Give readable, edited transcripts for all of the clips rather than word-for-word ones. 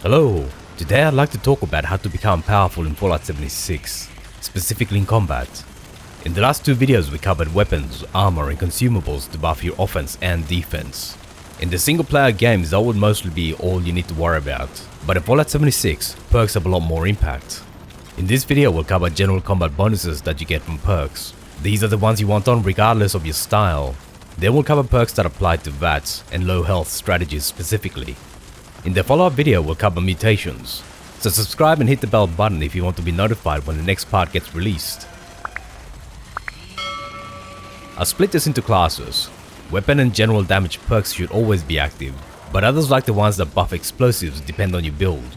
Hello, today I'd like to talk about how to become powerful in Fallout 76, specifically in combat. In the last two videos we covered weapons, armor and consumables to buff your offense and defense. In the single player games that would mostly be all you need to worry about, but in Fallout 76, perks have a lot more impact. In this video we'll cover general combat bonuses that you get from perks. These are the ones you want on regardless of your style. Then we'll cover perks that apply to VATS and low health strategies specifically. In the follow-up video we'll cover mutations, so subscribe and hit the bell button if you want to be notified when the next part gets released. I'll split this into classes. Weapon and general damage perks should always be active, but others like the ones that buff explosives depend on your build.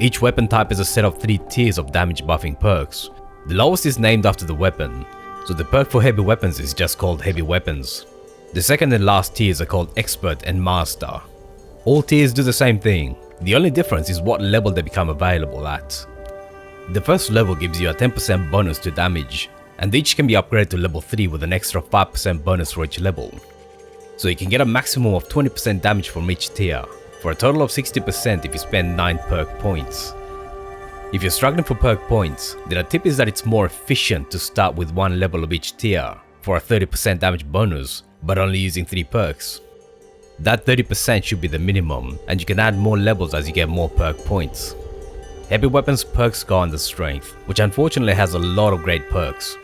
Each weapon type has a set of 3 tiers of damage buffing perks. The lowest is named after the weapon, so the perk for heavy weapons is just called heavy weapons. The second and last tiers are called Expert and Master. All tiers do the same thing, the only difference is what level they become available at. The first level gives you a 10% bonus to damage, and each can be upgraded to level 3 with an extra 5% bonus for each level. So you can get a maximum of 20% damage from each tier, for a total of 60% if you spend 9 perk points. If you're struggling for perk points, then a tip is that it's more efficient to start with one level of each tier for a 30% damage bonus, but only using 3 perks. That 30% should be the minimum, and you can add more levels as you get more perk points. Heavy weapons perks go under strength, which unfortunately has a lot of great perks.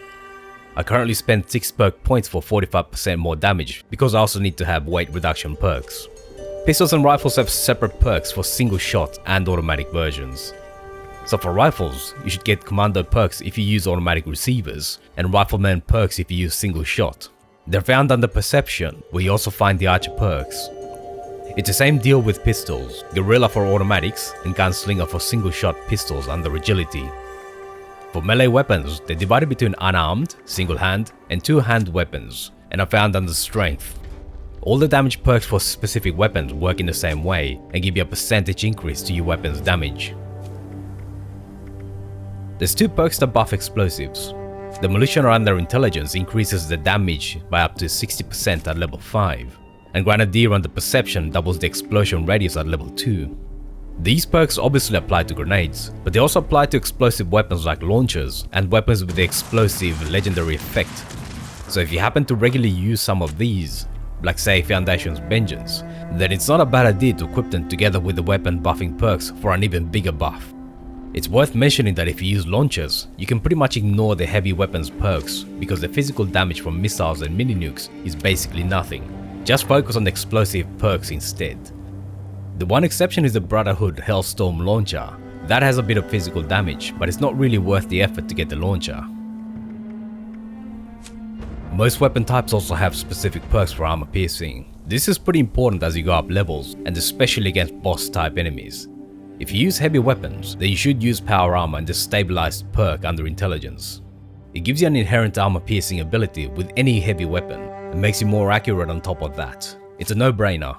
I currently spend 6 perk points for 45% more damage because I also need to have weight reduction perks. Pistols and rifles have separate perks for single shot and automatic versions. So for rifles, you should get commando perks if you use automatic receivers, and rifleman perks if you use single shot. They're found under perception, where you also find the archer perks. It's the same deal with pistols, guerrilla for automatics and gunslinger for single shot pistols under agility. For melee weapons, they're divided between unarmed, single hand, and 2-hand weapons, and are found under strength. All the damage perks for specific weapons work in the same way and give you a percentage increase to your weapon's damage. There's 2 perks that buff explosives. Demolition or under intelligence increases the damage by up to 60% at level 5, and Grenadier under perception doubles the explosion radius at level 2. These perks obviously apply to grenades, but they also apply to explosive weapons like launchers and weapons with the explosive legendary effect. So if you happen to regularly use some of these, like say Foundation's Vengeance, then it's not a bad idea to equip them together with the weapon buffing perks for an even bigger buff. It's worth mentioning that if you use launchers, you can pretty much ignore the heavy weapons perks because the physical damage from missiles and mini-nukes is basically nothing. Just focus on the explosive perks instead. The one exception is the Brotherhood Hellstorm launcher. That has a bit of physical damage, but it's not really worth the effort to get the launcher. Most weapon types also have specific perks for armor piercing. This is pretty important as you go up levels, and especially against boss type enemies. If you use heavy weapons, then you should use power armor and the stabilized perk under intelligence. It gives you an inherent armor piercing ability with any heavy weapon and makes you more accurate on top of that. It's a no-brainer.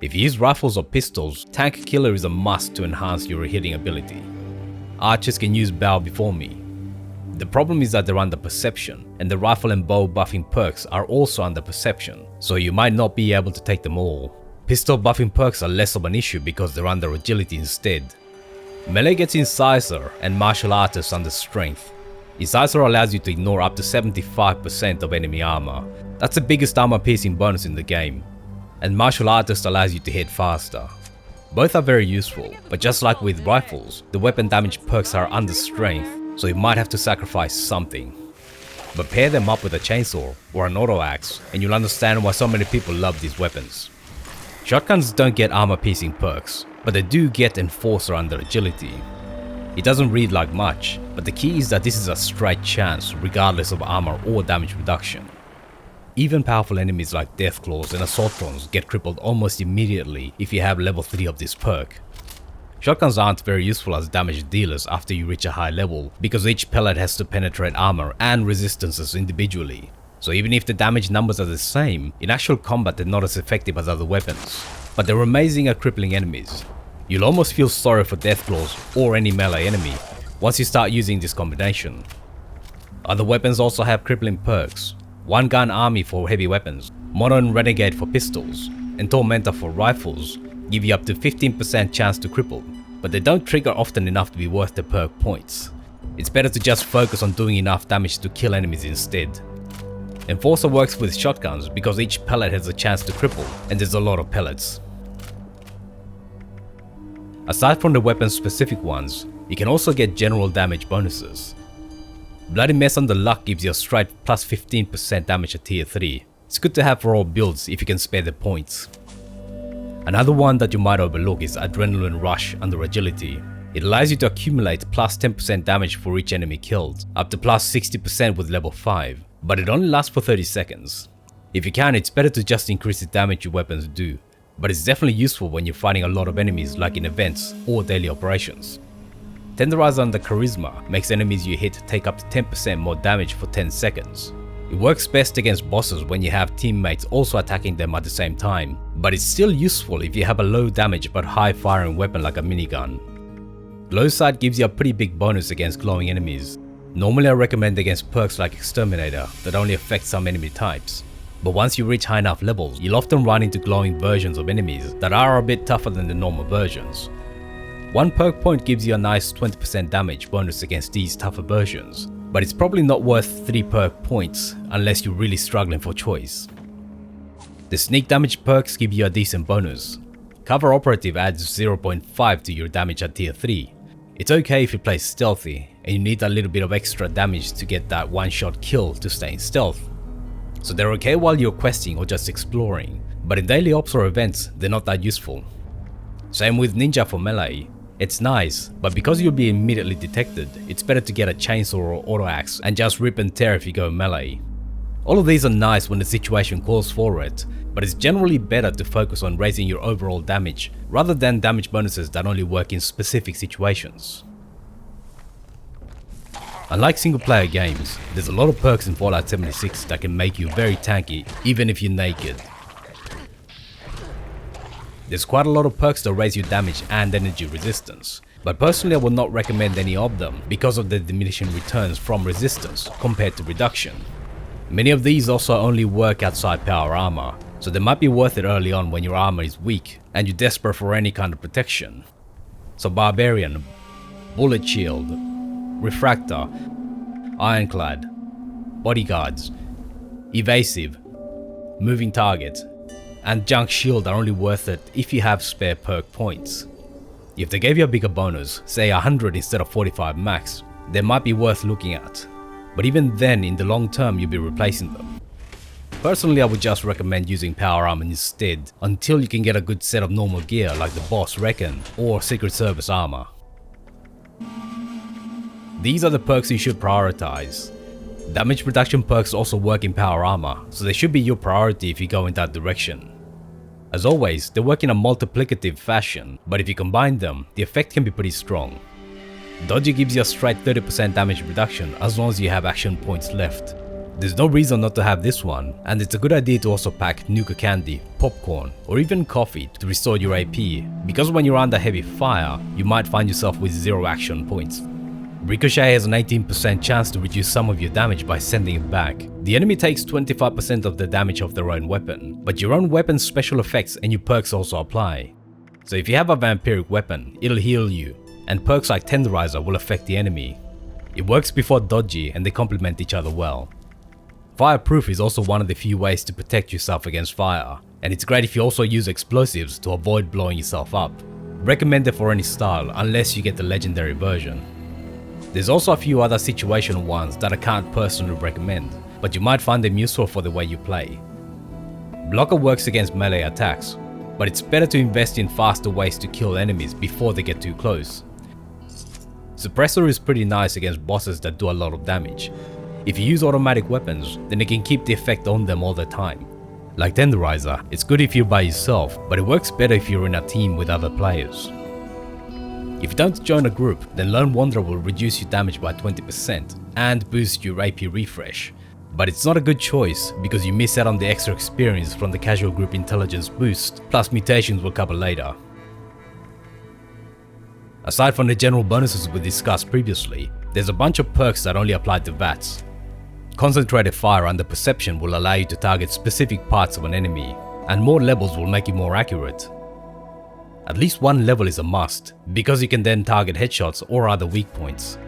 If you use rifles or pistols, Tank Killer is a must to enhance your hitting ability. Archers can use bow before me. The problem is that they're under perception, and the rifle and bow buffing perks are also under perception, so you might not be able to take them all. Pistol buffing perks are less of an issue because they're under agility instead. Melee gets Incisor and Martial Artist under strength. Incisor allows you to ignore up to 75% of enemy armor. That's the biggest armor piercing bonus in the game. And Martial Artist allows you to hit faster. Both are very useful, but just like with rifles, the weapon damage perks are under strength, so you might have to sacrifice something. But pair them up with a chainsaw or an auto axe and you'll understand why so many people love these weapons. Shotguns don't get armor piercing perks, but they do get Enforcer under agility. It doesn't read like much, but the key is that this is a straight chance regardless of armor or damage reduction. Even powerful enemies like Deathclaws and Assaultrons get crippled almost immediately if you have level 3 of this perk. Shotguns aren't very useful as damage dealers after you reach a high level because each pellet has to penetrate armor and resistances individually. So even if the damage numbers are the same, in actual combat they're not as effective as other weapons, but they're amazing at crippling enemies. You'll almost feel sorry for Deathclaws or any melee enemy once you start using this combination. Other weapons also have crippling perks. One Gun Army for heavy weapons, Mono and Renegade for pistols, and Tormentor for rifles, give you up to 15% chance to cripple, but they don't trigger often enough to be worth the perk points. It's better to just focus on doing enough damage to kill enemies instead. Enforcer works with shotguns because each pellet has a chance to cripple and there's a lot of pellets. Aside from the weapon specific ones, you can also get general damage bonuses. Bloody Mess on the luck gives you a straight plus 15% damage at tier 3. It's good to have for all builds if you can spare the points. Another one that you might overlook is Adrenaline Rush under agility. It allows you to accumulate plus 10% damage for each enemy killed, up to plus 60% with level 5, but it only lasts for 30 seconds. If you can, it's better to just increase the damage your weapons do, but it's definitely useful when you're fighting a lot of enemies like in events or daily operations. Tenderizer under Charisma makes enemies you hit take up to 10% more damage for 10 seconds. It works best against bosses when you have teammates also attacking them at the same time, but it's still useful if you have a low damage but high firing weapon like a minigun. Glow Sight gives you a pretty big bonus against glowing enemies. Normally I recommend against perks like Exterminator that only affect some enemy types, but once you reach high enough levels, you'll often run into glowing versions of enemies that are a bit tougher than the normal versions. One perk point gives you a nice 20% damage bonus against these tougher versions, but it's probably not worth 3 perk points unless you're really struggling for choice. The sneak damage perks give you a decent bonus. Cover Operative adds 0.5 to your damage at tier 3. It's okay if you play stealthy and you need a little bit of extra damage to get that one-shot kill to stay in stealth. So they're okay while you're questing or just exploring, but in daily ops or events they're not that useful. Same with Ninja for melee. It's nice, but because you'll be immediately detected, it's better to get a chainsaw or auto axe and just rip and tear if you go melee. All of these are nice when the situation calls for it, but it's generally better to focus on raising your overall damage rather than damage bonuses that only work in specific situations. Unlike single player games, there's a lot of perks in Fallout 76 that can make you very tanky even if you're naked. There's quite a lot of perks that raise your damage and energy resistance, but personally I would not recommend any of them because of the diminishing returns from resistance compared to reduction. Many of these also only work outside power armor, so they might be worth it early on when your armor is weak and you're desperate for any kind of protection. So Barbarian, Bullet Shield, Refractor, Ironclad, Bodyguards, Evasive, Moving Target, and Junk Shield are only worth it if you have spare perk points. If they gave you a bigger bonus, say 100 instead of 45 max, they might be worth looking at, but even then in the long term you'll be replacing them. Personally I would just recommend using power armor instead until you can get a good set of normal gear like the Boss Recon or Secret Service armor. These are the perks you should prioritize. Damage reduction perks also work in power armor, so they should be your priority if you go in that direction. As always, they work in a multiplicative fashion, but if you combine them, the effect can be pretty strong. Dodgy gives you a straight 30% damage reduction as long as you have action points left. There's no reason not to have this one, and it's a good idea to also pack Nuka Candy, popcorn, or even coffee to restore your AP, because when you're under heavy fire, you might find yourself with 0 action points. Ricochet has an 18% chance to reduce some of your damage by sending it back. The enemy takes 25% of the damage of their own weapon, but your own weapon's special effects and your perks also apply. So if you have a vampiric weapon, it'll heal you, and perks like Tenderizer will affect the enemy. It works before Dodgy and they complement each other well. Fireproof is also one of the few ways to protect yourself against fire, and it's great if you also use explosives to avoid blowing yourself up. Recommended for any style unless you get the legendary version. There's also a few other situational ones that I can't personally recommend, but you might find them useful for the way you play. Blocker works against melee attacks, but it's better to invest in faster ways to kill enemies before they get too close. Suppressor is pretty nice against bosses that do a lot of damage. If you use automatic weapons, then you can keep the effect on them all the time. Like Tenderizer, it's good if you're by yourself, but it works better if you're in a team with other players. If you don't join a group, then Lone Wanderer will reduce your damage by 20% and boost your AP refresh. But it's not a good choice because you miss out on the extra experience from the casual group intelligence boost, plus mutations we'll cover later. Aside from the general bonuses we discussed previously, there's a bunch of perks that only apply to VATS. Concentrated fire under perception will allow you to target specific parts of an enemy, and more levels will make it more accurate. At least one level is a must, because you can then target headshots or other weak points.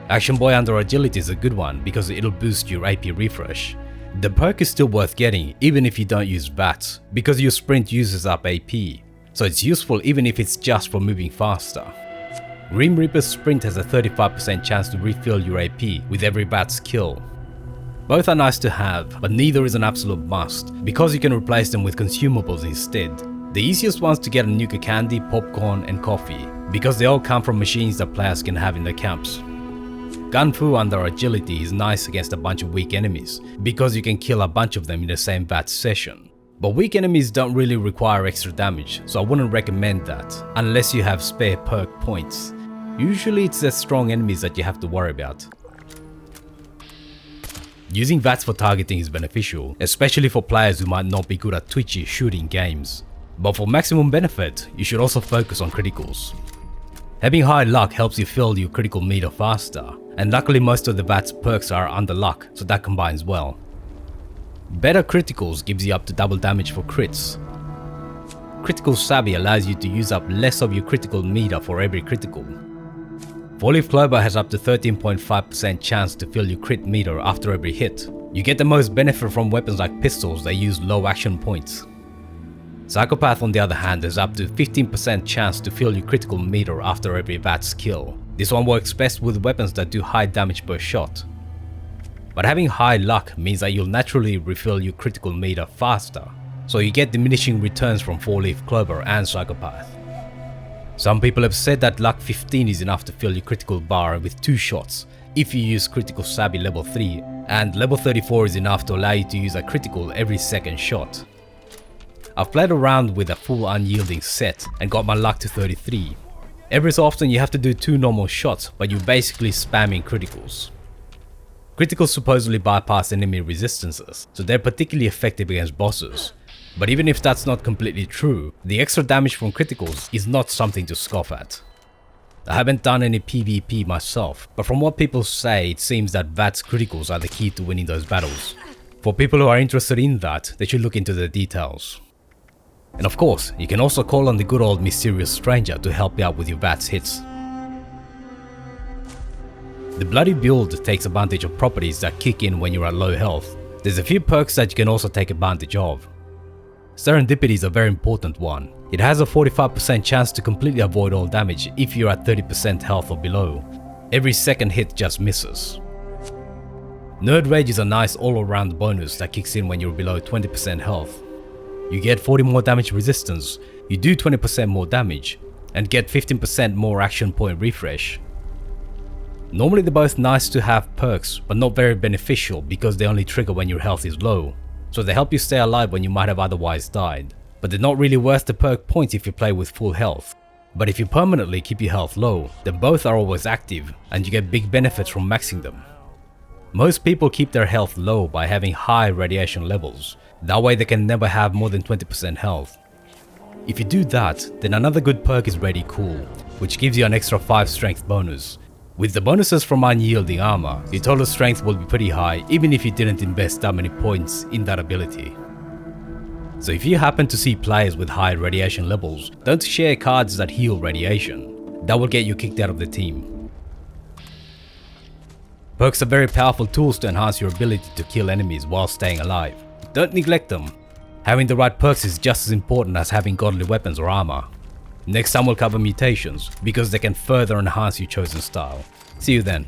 Action Boy under Agility is a good one because it'll boost your AP refresh. The perk is still worth getting even if you don't use VATS, because your sprint uses up AP, so it's useful even if it's just for moving faster. Grim Reaper's sprint has a 35% chance to refill your AP with every VATS kill. Both are nice to have, but neither is an absolute must, because you can replace them with consumables instead. The easiest ones to get are Nuka Candy, Popcorn and Coffee, because they all come from machines that players can have in their camps. Gun Fu under Agility is nice against a bunch of weak enemies, because you can kill a bunch of them in the same VATS session. But weak enemies don't really require extra damage, so I wouldn't recommend that, unless you have spare perk points. Usually it's the strong enemies that you have to worry about. Using VATS for targeting is beneficial, especially for players who might not be good at twitchy shooting games. But for maximum benefit, you should also focus on criticals. Having high luck helps you fill your critical meter faster, and luckily most of the VATS perks are under luck, so that combines well. Better criticals gives you up to double damage for crits. Critical Savvy allows you to use up less of your critical meter for every critical. 4-Leaf Clover has up to 13.5% chance to fill your crit meter after every hit. You get the most benefit from weapons like pistols that use low action points. Psychopath on the other hand has up to 15% chance to fill your critical meter after every VATS kill. This one works best with weapons that do high damage per shot. But having high luck means that you'll naturally refill your critical meter faster, so you get diminishing returns from 4-Leaf Clover and Psychopath. Some people have said that luck 15 is enough to fill your critical bar with 2 shots if you use Critical Savvy level 3, and level 34 is enough to allow you to use a critical every second shot. I've played around with a full unyielding set and got my luck to 33. Every so often you have to do 2 normal shots, but you're basically spamming criticals. Criticals supposedly bypass enemy resistances, so they're particularly effective against bosses. But even if that's not completely true, the extra damage from criticals is not something to scoff at. I haven't done any PvP myself, but from what people say, it seems that VATS criticals are the key to winning those battles. For people who are interested in that, they should look into the details. And of course, you can also call on the good old mysterious stranger to help you out with your VATS hits. The Bloody Build takes advantage of properties that kick in when you're at low health. There's a few perks that you can also take advantage of. Serendipity is a very important one. It has a 45% chance to completely avoid all damage if you're at 30% health or below. Every second hit just misses. Nerd Rage is a nice all-around bonus that kicks in when you're below 20% health. You get 40 more damage resistance, you do 20% more damage, and get 15% more action point refresh. Normally they're both nice to have perks, but not very beneficial because they only trigger when your health is low, so they help you stay alive when you might have otherwise died. But they're not really worth the perk points if you play with full health. But if you permanently keep your health low, then both are always active, and you get big benefits from maxing them. Most people keep their health low by having high radiation levels, that way they can never have more than 20% health. If you do that, then another good perk is Ready Cool, which gives you an extra 5 strength bonus. With the bonuses from Unyielding Armor, your total strength will be pretty high even if you didn't invest that many points in that ability. So if you happen to see players with high radiation levels, don't share cards that heal radiation. That will get you kicked out of the team. Perks are very powerful tools to enhance your ability to kill enemies while staying alive. Don't neglect them. Having the right perks is just as important as having godly weapons or armor. Next time we'll cover mutations, because they can further enhance your chosen style. See you then.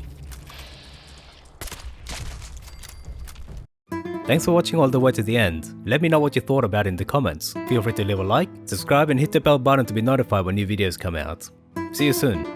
Thanks for watching all the way to the end. Let me know what you thought about it in the comments. Feel free to leave a like, subscribe and hit the bell button to be notified when new videos come out. See you soon.